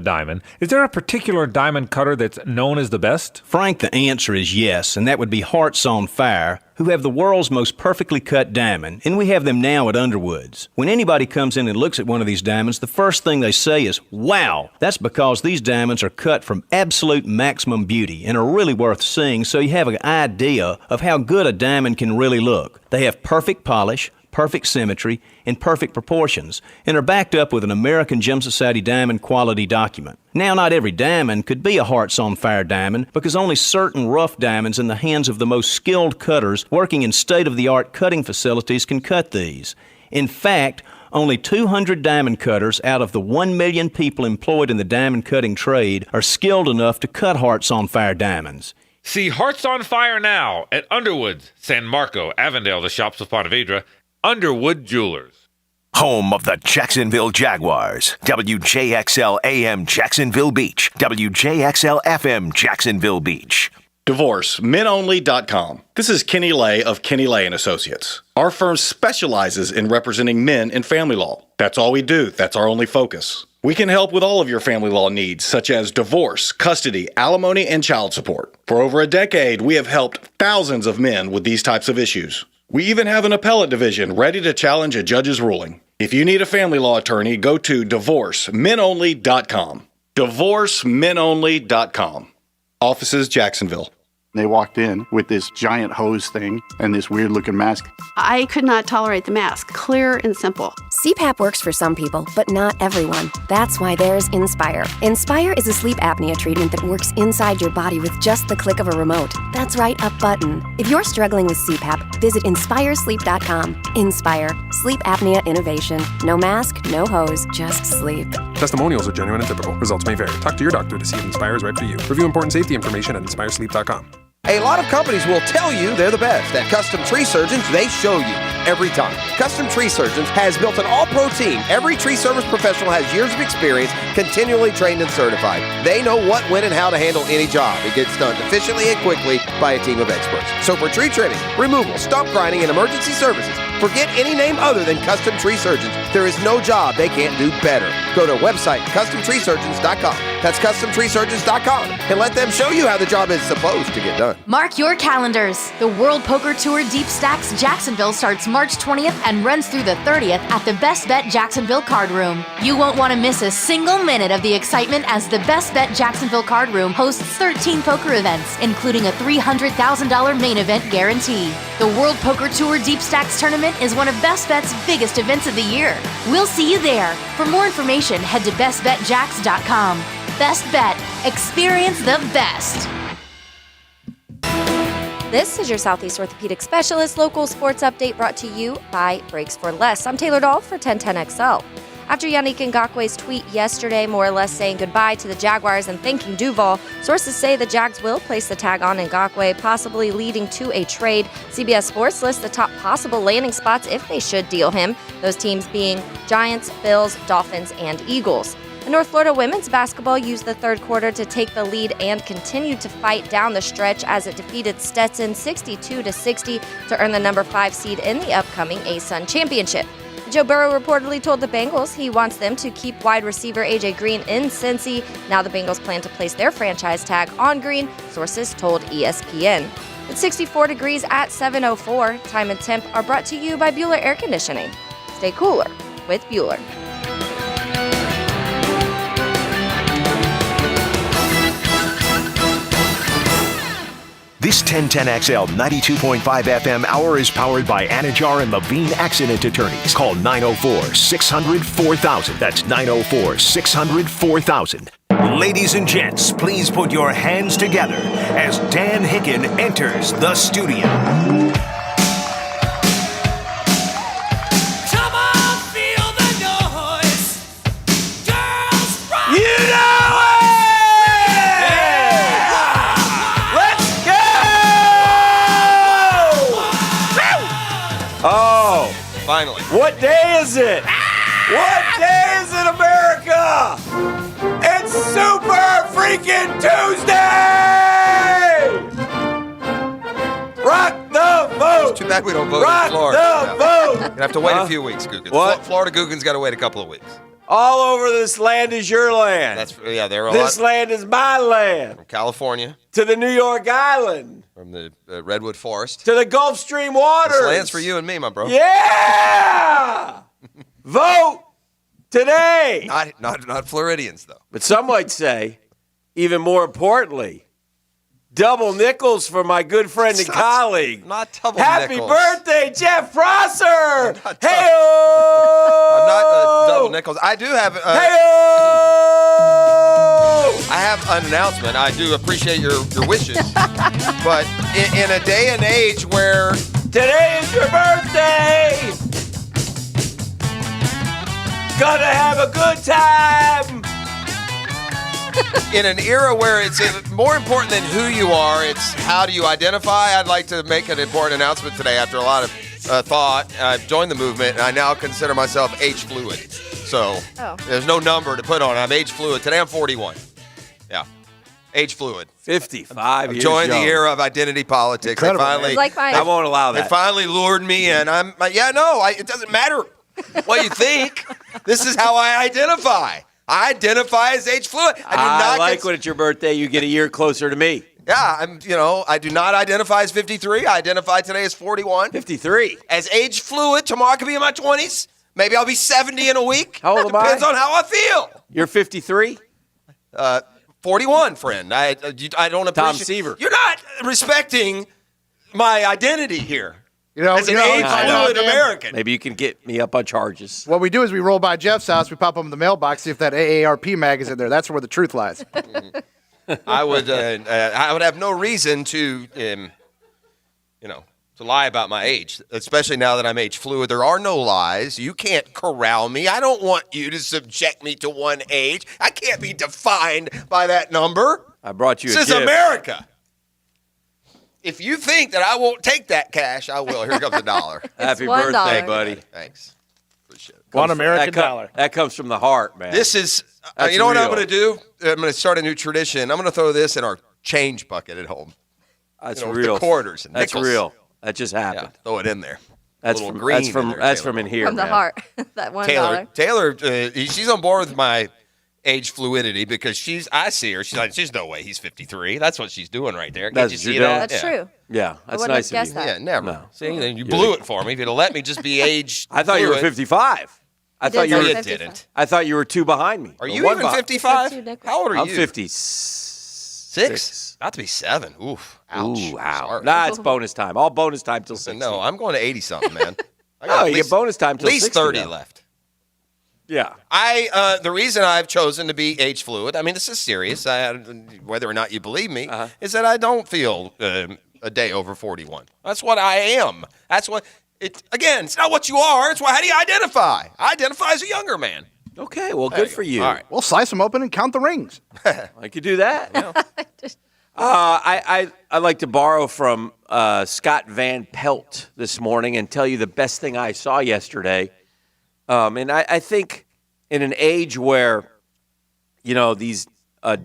diamond. Is there a particular diamond cutter that's known as the best? Frank, the answer is yes, and that would be Hearts on Fire, who have the world's most perfectly cut diamond, and we have them now at Underwood's. When anybody comes in and looks at one of these diamonds, the first thing they say is, wow! That's because these diamonds are cut from absolute maximum beauty and are really worth seeing, so you have an idea of how good a diamond can really look. They have perfect polish, perfect symmetry, and perfect proportions, and are backed up with an American Gem Society diamond quality document. Now, not every diamond could be a Hearts on Fire diamond because only certain rough diamonds in the hands of the most skilled cutters working in state-of-the-art cutting facilities can cut these. In fact, only 200 diamond cutters out of the 1 million people employed in the diamond cutting trade are skilled enough to cut Hearts on Fire diamonds. See Hearts on Fire now at Underwood's, San Marco, Avondale, the shops of Ponte Vedra, Underwood Jewelers. Home of the Jacksonville Jaguars. WJXL AM Jacksonville Beach. WJXL FM Jacksonville Beach. DivorceMenOnly.com. This is Kenny Lay of Kenny Lay & Associates. Our firm specializes in representing men in family law. That's all we do. That's our only focus. We can help with all of your family law needs, such as divorce, custody, alimony, and child support. For over a decade, we have helped thousands of men with these types of issues. We even have an appellate division ready to challenge a judge's ruling. If you need a family law attorney, go to DivorceMenOnly.com. DivorceMenOnly.com. Offices, Jacksonville. They walked in with this giant hose thing and this weird-looking mask. I could not tolerate the mask. Clear and simple. CPAP works for some people, but not everyone. That's why there's Inspire. Inspire is a sleep apnea treatment that works inside your body with just the click of a remote. That's right, a button. If you're struggling with CPAP, visit InspireSleep.com. Inspire. Sleep apnea innovation. No mask, no hose, just sleep. Testimonials are genuine and typical. Results may vary. Talk to your doctor to see if Inspire is right for you. Review important safety information at InspireSleep.com. A lot of companies will tell you they're the best. At Custom Tree Surgeons, they show you every time. Custom Tree Surgeons has built an all-pro team. Every tree service professional has years of experience, continually trained and certified. They know what, when, and how to handle any job. It gets done efficiently and quickly by a team of experts. So for tree trimming, removal, stump grinding, and emergency services, forget any name other than Custom Tree Surgeons. There is no job they can't do better. Go to website CustomTreeSurgeons.com. That's CustomTreeSurgeons.com, and let them show you how the job is supposed to get done. Mark your calendars. The World Poker Tour Deep Stacks Jacksonville starts March 20th and runs through the 30th at the Best Bet Jacksonville Card Room. You won't want to miss a single minute of the excitement as the Best Bet Jacksonville Card Room hosts 13 poker events, including a $300,000 main event guarantee. The World Poker Tour Deep Stacks Tournament is one of Best Bet's biggest events of the year. We'll see you there. For more information, head to bestbetjacks.com. Best Bet. Experience the best. This is your Southeast Orthopedic Specialist local sports update brought to you by Brakes for Less. I'm Taylor Dahl for 1010XL. After Yannick Ngakwe's tweet yesterday, more or less saying goodbye to the Jaguars and thanking Duval, sources say the Jags will place the tag on Ngakwe, possibly leading to a trade. CBS Sports lists the top possible landing spots if they should deal him, those teams being Giants, Bills, Dolphins, and Eagles. And North Florida women's basketball used the third quarter to take the lead and continued to fight down the stretch as it defeated Stetson 62-60 to earn the number 5 seed in the upcoming ASUN Championship. Joe Burrow reportedly told the Bengals he wants them to keep wide receiver A.J. Green in Cincy. Now the Bengals plan to place their franchise tag on Green, sources told ESPN. It's 64 degrees at 7:04. Time and temp are brought to you by Bueller Air Conditioning. Stay cooler with Bueller. This 1010XL 92.5 FM hour is powered by Anajar and Levine Accident Attorneys. Call 904-600-4000. That's 904-600-4000. Ladies and gents, please put your hands together as Dan Hicken enters the studio. Oh, finally. What day is it? What day is it, America? It's Super Freaking Tuesday! Rock the vote! It's too bad we don't vote Rock in Florida. the vote! You have to wait a few weeks, Googans. What? Florida Googans got to wait a couple of weeks. All over this land is your land. There are This land is my land. from California, To the New York Island. from the Redwood Forest. To the Gulf Stream waters. This land's for you and me, my bro. Yeah! Vote today. Not Floridians, though. But some might say, even more importantly, double nickels for my good friend and colleague. Not double Happy nickels. birthday, Jeff Prosser! Hey, I'm not double nickels. I do have. I have an announcement. I do appreciate your wishes, but in a day and age where today is your birthday, gonna have a good time. In an era where it's more important than who you are, it's how do you identify. I'd like to make an important announcement today after a lot of thought. I've joined the movement, and I now consider myself age fluid. So there's no number to put on it. I'm age fluid. Today I'm 41. Yeah. Age fluid. 55 years joined young. the era of identity politics. Incredible, Finally, Like mine. I won't allow that. They finally lured me in. It doesn't matter what you think. This is how I identify. I identify as age fluid. I like when it's your birthday, you get a year closer to me. Yeah, I do not identify as 53. I identify today as 41. 53. As age fluid, tomorrow I could be in my 20s. Maybe I'll be 70 in a week. How old am I? Depends on how I feel. You're 53? 41, friend. I don't appreciate. Tom Seaver. You're not respecting my identity here. As an age fluid American. Maybe you can get me up on charges. What we do is we roll by Jeff's house, we pop up in the mailbox, see if that AARP mag is in there. That's where the truth lies. I would have no reason to, to lie about my age, especially now that I'm age fluid. There are no lies. You can't corral me. I don't want you to subject me to one age. I can't be defined by that number. I brought you a This is gift. America. If you think that I won't take that cash, I will. Here comes $1. Happy $1. birthday, buddy. Thanks. Appreciate it. One American dollar. That comes from the heart, man. This is, That's you know what I'm real. going to do? I'm going to start a new tradition. I'm going to throw this in our change bucket at home. That's with real. The quarters and That's nickels. real. That just happened. Yeah, throw it in there. That's Little from green that's from in there, that's Taylor. from in here, From the man. heart. That $1. Taylor, she's on board with my age fluidity because I see her. She's like, there's no way he's 53. That's what she's doing right there. Can't That's you what see you're doing? that? That's Yeah. true. Yeah, I that's wouldn't nice have of you. guessed that. Yeah, never. No. See, then you blew it for me. If you'd have let me just be age I thought you were fluid. 55. I thought did you say were. 55. didn't. I thought you were two behind me. Are Or you one even behind. 55? Two nickels. How old are you? I'm 56. Six? Not to be 7. Oof. Ouch. Ooh, wow. Sorry. Nah, it's bonus time. All bonus time till 60. No, I'm going to 80-something, man. I No, got you get bonus time at till least 60 30 now. left. Yeah. The reason I've chosen to be age fluid, I mean, this is serious, whether or not you believe me, is that I don't feel a day over 41. That's what I am. That's what, again, it's not what you are. It's how do you identify? I identify as a younger man. Okay, well, good for you. All right. We'll slice them open and count the rings. I could do that. I like to borrow from Scott Van Pelt this morning and tell you the best thing I saw yesterday. And I think in an age where, these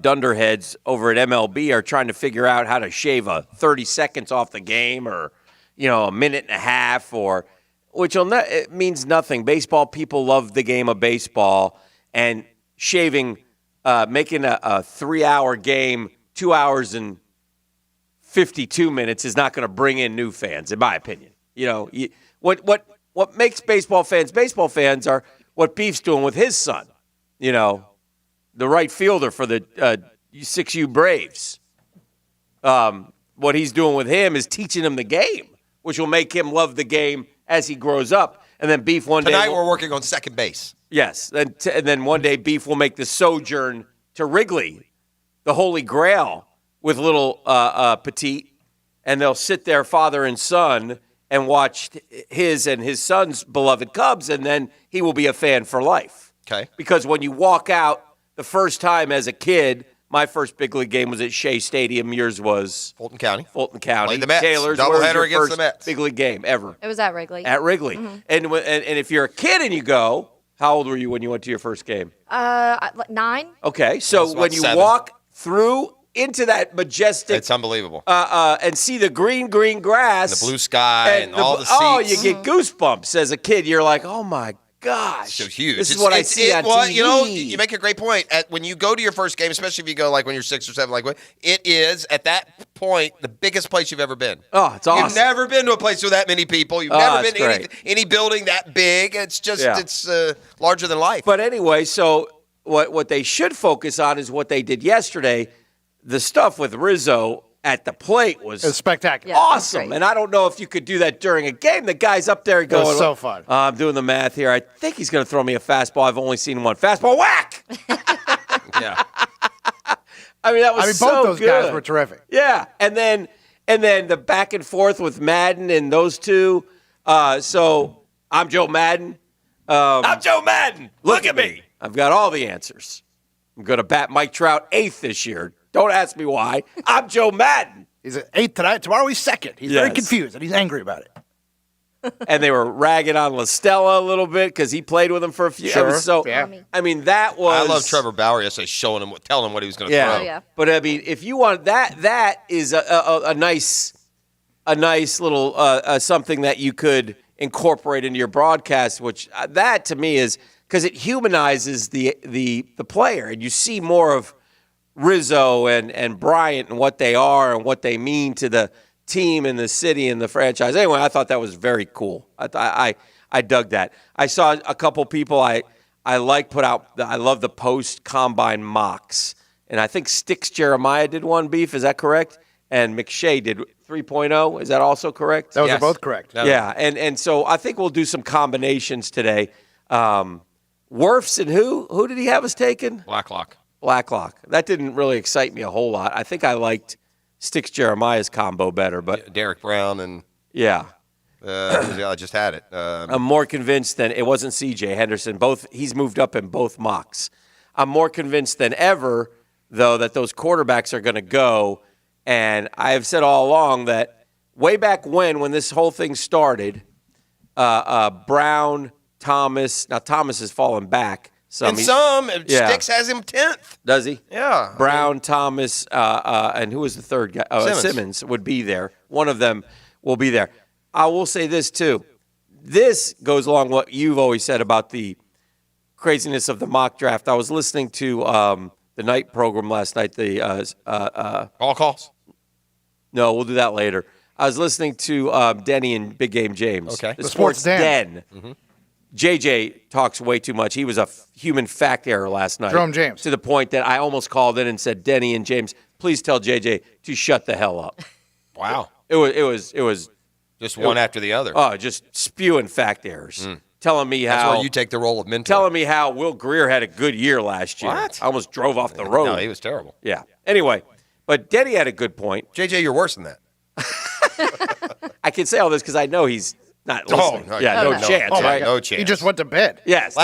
dunderheads over at MLB are trying to figure out how to shave 30 seconds off the game or, a minute and a half it means nothing. Baseball people love the game of baseball, and shaving, making a 3-hour game 2 hours and 52 minutes is not going to bring in new fans, in my opinion. What makes baseball fans are what Beef's doing with his son, the right fielder for the 6U Braves. What he's doing with him is teaching him the game, which will make him love the game as he grows up. And then Beef one day... Tonight we're working on second base. Yes. And then one day Beef will make the sojourn to Wrigley, the Holy Grail, with little Petite, and they'll sit there, father and son, and watch his and his son's beloved Cubs, and then he will be a fan for life. Okay. Because when you walk out the first time as a kid, my first big league game was at Shea Stadium. Yours was Fulton County. Played the Mets. Taylor's Doubleheader where's your against first the Mets. big league game ever. It was at Wrigley. At Wrigley. Mm-hmm. And if you're a kid and you go, how old were you when you went to your first game? 9. Okay, so That's when about you 7. walk through into that majestic, It's unbelievable. and see the green grass, And the blue sky and all the oh, seats. you get goosebumps as a kid. You're like, oh my gosh. So huge. This is what I see on TV. You know, you make a great point. When you go to your first game, especially if you go like when you're 6 or 7, like what, it is at that point the biggest place you've ever been. Oh, it's awesome. You've never been to a place with that many people. You've never been to any building that big. It's just it's larger than life. But anyway, so what they should focus on is what they did yesterday. The stuff with Rizzo at the plate was spectacular. Awesome. And I don't know if you could do that during a game. The guy's up there going, it was so fun. I'm doing the math here. I think he's going to throw me a fastball. I've only seen one fastball. Whack! Yeah. I mean, that was both those good. guys were terrific. Yeah. And then the back and forth with Madden and those two. So I'm Joe Madden. I'm Joe Madden. Look at me. I've got all the answers. I'm going to bat Mike Trout 8th this year. Don't ask me why. I'm Joe Madden. He's at 8th tonight. Tomorrow he's 2nd. He's very confused, and he's angry about it. And they were ragging on La Stella a little bit because he played with him for a few. Sure. I mean, that was. I love Trevor Bauer yesterday telling him what he was going to throw. Yeah. But I mean, if you want that is a nice little something that you could incorporate into your broadcast. Which that to me is because it humanizes the player, and you see more of Rizzo and Bryant and what they are and what they mean to the team and the city and the franchise. Anyway, I thought that was very cool. I dug that. I saw a couple people I put out. I love the post combine mocks, and I think Sticks Jeremiah did one. Beef, is that correct? And McShay did 3.0. Is that also correct? Those are both correct. Yeah, and so I think we'll do some combinations today. Werfs and who did he have us taken? Blacklock. That didn't really excite me a whole lot. I think I liked Sticks Jeremiah's combo better, but Derek Brown and I just had it. I'm more convinced than it wasn't C.J. Henderson. He's moved up in both mocks. I'm more convinced than ever, though, that those quarterbacks are going to go. And I have said all along that way back when this whole thing started, Brown, Thomas. Now Thomas has fallen back. Sticks has him 10th. Does he? Yeah. Brown, Thomas, and who was the third guy? Simmons would be there. One of them will be there. I will say this, too. This goes along what you've always said about the craziness of the mock draft. I was listening to the night program last night. All calls? No, we'll do that later. I was listening to Denny and Big Game James. Okay. The Sports Den. Mm-hmm. JJ talks way too much. He was a human fact error last night. Jerome James. To the point that I almost called in and said, Denny and James, please tell JJ to shut the hell up. Wow. It was just one after the other. Oh, just spewing fact errors. Telling me That's how. where you take the role of mentor. Telling me how Will Greer had a good year last year. What? I almost drove off the road. No, he was terrible. Yeah. Anyway, but Denny had a good point. JJ, you're worse than that. I can say all this because I know he's not listening. No chance, right? No chance. He just went to bed. Yes.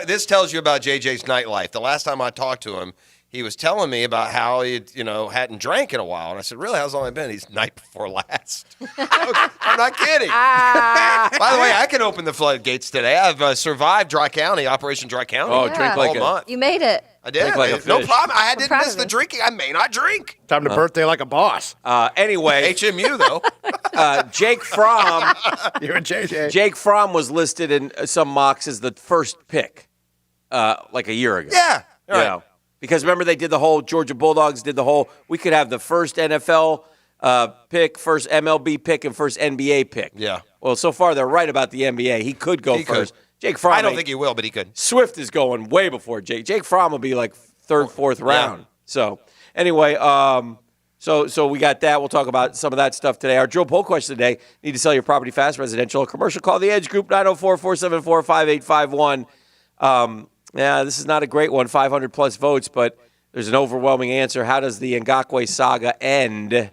This tells you about JJ's nightlife. The last time I talked to him, he was telling me about how he hadn't drank in a while. And I said, really, how's long it been? He's night before last. I'm not kidding. By the way, I can open the floodgates today. I've survived Dry County, Operation Dry County. Oh, drink like a month. You made it. I did. Drink like a No fish. problem. I didn't proud miss of the you. drinking. I may not drink. Time to birthday like a boss. Anyway, HMU, though. Jake Fromm. You and JJ. Jake Fromm was listed in some mocks as the first pick like a year ago. Yeah. You know, because remember they did the whole Georgia Bulldogs did the whole we could have the first NFL pick, first MLB pick, and first NBA pick. Yeah. Well, so far they're right about the NBA. He could go first. Jake Fromm. I don't think he will, but he could. Swift is going way before Jake. Jake Fromm will be like third, fourth round. Yeah. So anyway, so we got that. We'll talk about some of that stuff today. Our drill poll question today: need to sell your property fast, residential or commercial? Call the Edge Group 904-474-5851. Yeah, this is not a great one, 500 plus votes, but there's an overwhelming answer. How does the Ngakoue saga end?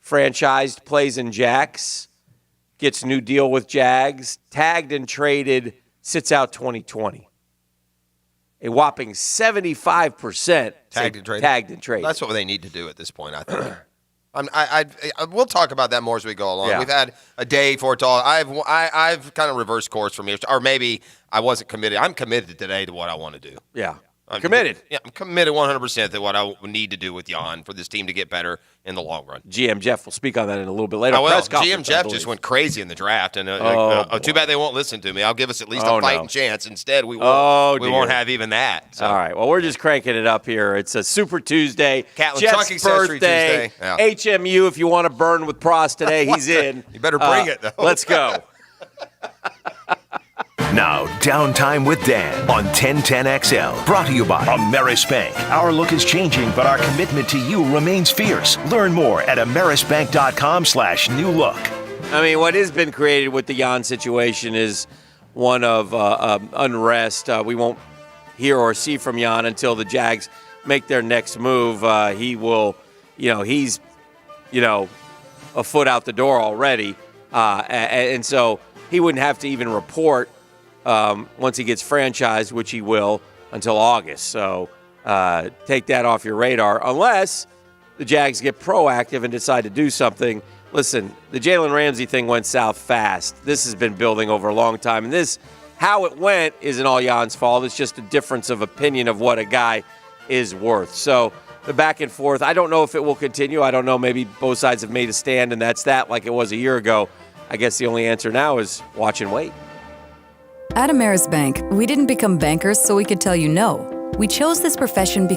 Franchised plays in Jacks, gets new deal with Jags, tagged and traded, sits out 2020. A whopping 75% Tagged and traded. Tagged and traded. That's what they need to do at this point, I think. We'll talk about that more as we go along. Yeah. We've had a day for it all. I've kind of reversed course from yesterday, or maybe I wasn't committed. I'm committed today to what I want to do. Yeah. Committed. Yeah, I'm committed 100% to what I need to do with Jan for this team to get better in the long run. GM Jeff will speak on that in a little bit later. Oh, well, Press conference, GM Jeff I just believe. went crazy in the draft, and too bad they won't listen to me. I'll give us at least a fighting chance. Instead, we won't have even that. So. All right. Well, we're just cranking it up here. It's a Super Tuesday. Catlin Jeff's Truck Accessory birthday. Tuesday. Yeah. HMU, if you want to burn with Prost today, he's in. You better bring it, though. Let's go. Now, Downtime with Dan on 1010XL. Brought to you by Ameris Bank. Our look is changing, but our commitment to you remains fierce. Learn more at amerisbank.com/new look. I mean, what has been created with the Jan situation is one of unrest. We won't hear or see from Jan until the Jags make their next move. He will, he's, a foot out the door already. And so he wouldn't have to even report once he gets franchised, which he will, until August. So take that off your radar, unless the Jags get proactive and decide to do something. Listen, the Jalen Ramsey thing went south fast. This has been building over a long time. And how it went isn't all Jan's fault. It's just a difference of opinion of what a guy is worth. So the back and forth, I don't know if it will continue. I don't know. Maybe both sides have made a stand, and that's that, like it was a year ago. I guess the only answer now is watch and wait. At Ameris Bank, we didn't become bankers so we could tell you no. We chose this profession because